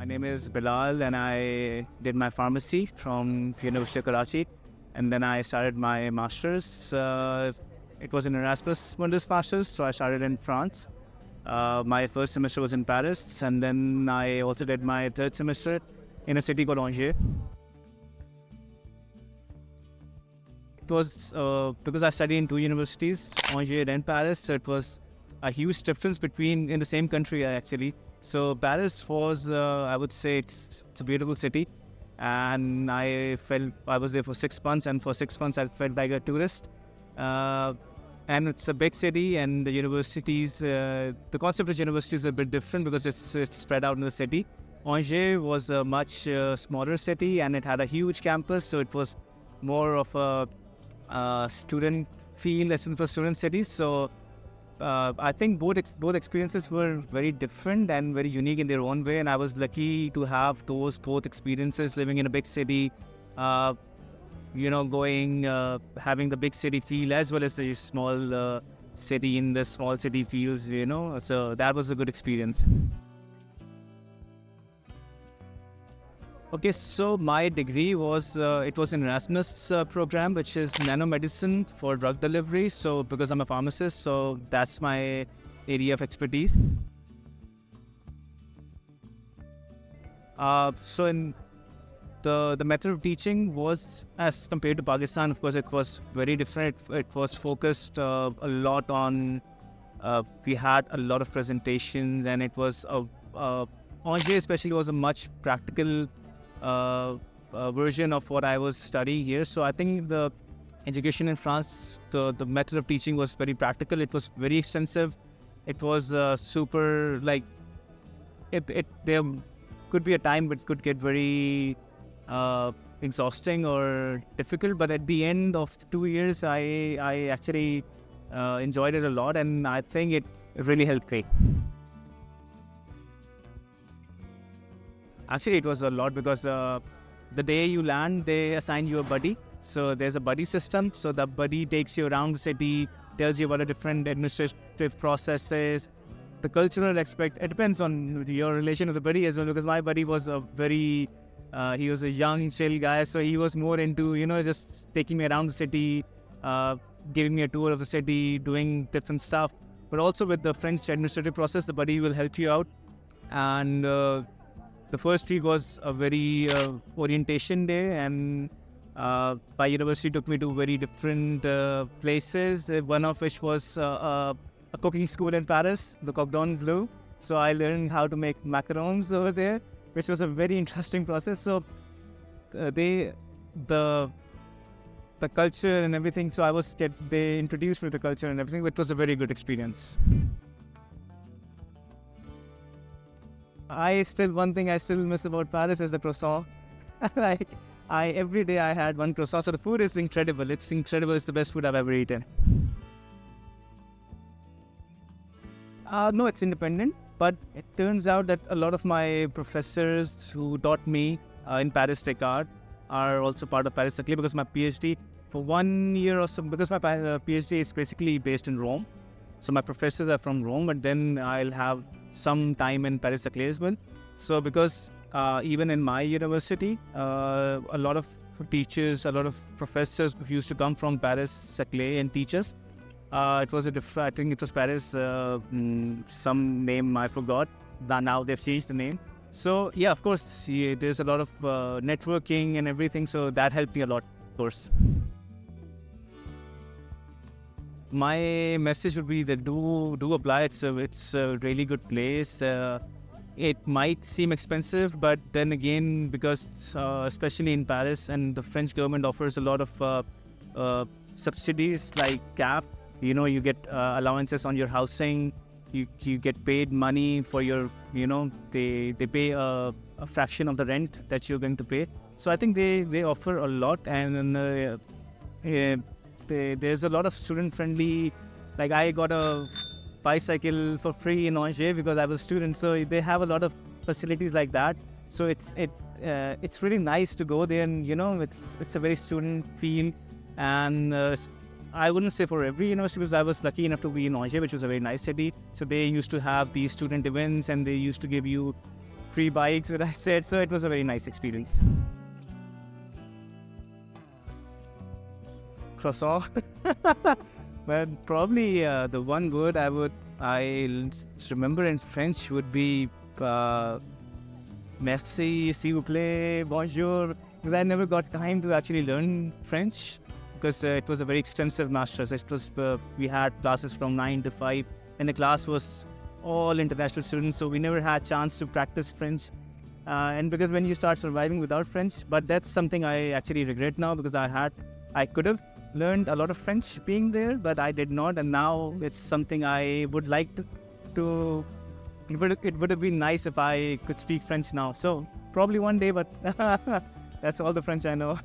My name is Bilal and I did my pharmacy from University of Karachi, and then I started my master's. It was an Erasmus Mundus master's, so I started in France. My first semester was in Paris, and then I also did my third semester in a city called Angers. It was because I studied in two universities, Angers and Paris, so it was a huge difference between in the same country actually. So Paris was, I would say, it's a beautiful city, and I was there for 6 months, and for 6 months I felt like a tourist. And it's a big city, and the universities, the concept of university is a bit different because it's spread out in the city. Angers was a much smaller city, and it had a huge campus, so it was more of a student feel, lesson for student cities. So I think both experiences were very different and very unique in their own way, and I was lucky to have those both experiences, living in a big city, having the big city feel as well as the small city in the small city feels, so that was a good experience. Okay, so my degree was, it was an Erasmus program, which is Nanomedicine for drug delivery. So because I'm a pharmacist, so that's my area of expertise. So in the method of teaching was, as compared to Pakistan, of course, it was very different. It was focused a lot on, we had a lot of presentations, and it was, Angers especially was a much practical version of what I was studying here. So I think the education in France, the method of teaching was very practical. It was very extensive. It was super, like, there could be a time but it could get very exhausting or difficult, but at the end of 2 years I actually enjoyed it a lot, and I think it really helped me. Actually, it was a lot because the day you land, they assign you a buddy. So there's a buddy system. So the buddy takes you around the city, tells you about the different administrative processes, the cultural aspect. It depends on your relation with the buddy as well, because my buddy was he was a young, chill guy. So he was more into, just taking me around the city, giving me a tour of the city, doing different stuff. But also with the French administrative process, the buddy will help you out. And the first week was a very orientation day, and my university took me to very different places, one of which was a cooking school in Paris, the Cordon Bleu. So I learned how to make macarons over there, which was a very interesting process. So the culture and everything, so they introduced me to the culture and everything. It was a very good experience. One thing I still miss about Paris is the croissant. Like, every day I had one croissant. So the food is incredible. It's incredible. It's the best food I've ever eaten. No, it's independent. But it turns out that a lot of my professors who taught me in Paris Descartes are also part of Paris Saclay, because my PhD for 1 year or so, because my PhD is basically based in Rome. So my professors are from Rome, but then I'll have some time in Paris Saclay as well. So because even in my university, a lot of teachers, a lot of professors used to come from Paris Saclay and teach us. It was I think it was Paris, some name I forgot. Now they've changed the name. So yeah, of course, there's a lot of networking and everything. So that helped me a lot, of course. My message would be that do apply. It's a really good place. It might seem expensive, but then again, because especially in Paris, and the French government offers a lot of subsidies like CAP. You get allowances on your housing. You get paid money for your, they pay a fraction of the rent that you're going to pay. So I think they offer a lot, and there's a lot of student-friendly, like I got a bicycle for free in Angers because I was a student, so they have a lot of facilities like that. So it's really nice to go there, and it's a very student feel, and I wouldn't say for every university, because I was lucky enough to be in Angers, which was a very nice city. So they used to have these student events, and they used to give you free bikes that I said. So it was a very nice experience. Croissant. But probably the one word I remember in French would be merci, s'il vous plaît, bonjour. Because I never got time to actually learn French because it was a very extensive master's. It was we had classes from 9 to 5, and the class was all international students, so we never had chance to practice French. And because when you start surviving without French, but that's something I actually regret now because I could have learned a lot of French being there, but I did not, and now it's something I would like to it would have been nice if I could speak French now. So probably one day, but that's all the French I know.